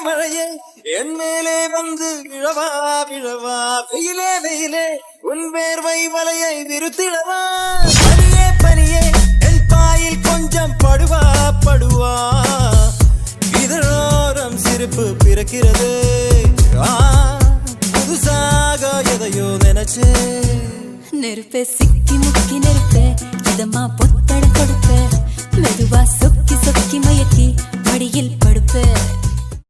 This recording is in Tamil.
மழையே என் மேலே வந்து விழவா விழவா வெயிலே வெயிலே உன் வேர்வை வலையை விருத்திடவா பனியே பனியே என் பாயில் கொஞ்சம் படுவா படுவா இதழோரம் சிரிப்பு பிறக்கிறது புதுசாக எதையோ நினைச்சே நெருப்பே சிக்கி முக்கி நெருப்பே இதமா பொத்தட கொடுப்பே மெதுவா சொக்கி சொக்கி மயக்கி மடியில் படுப்பே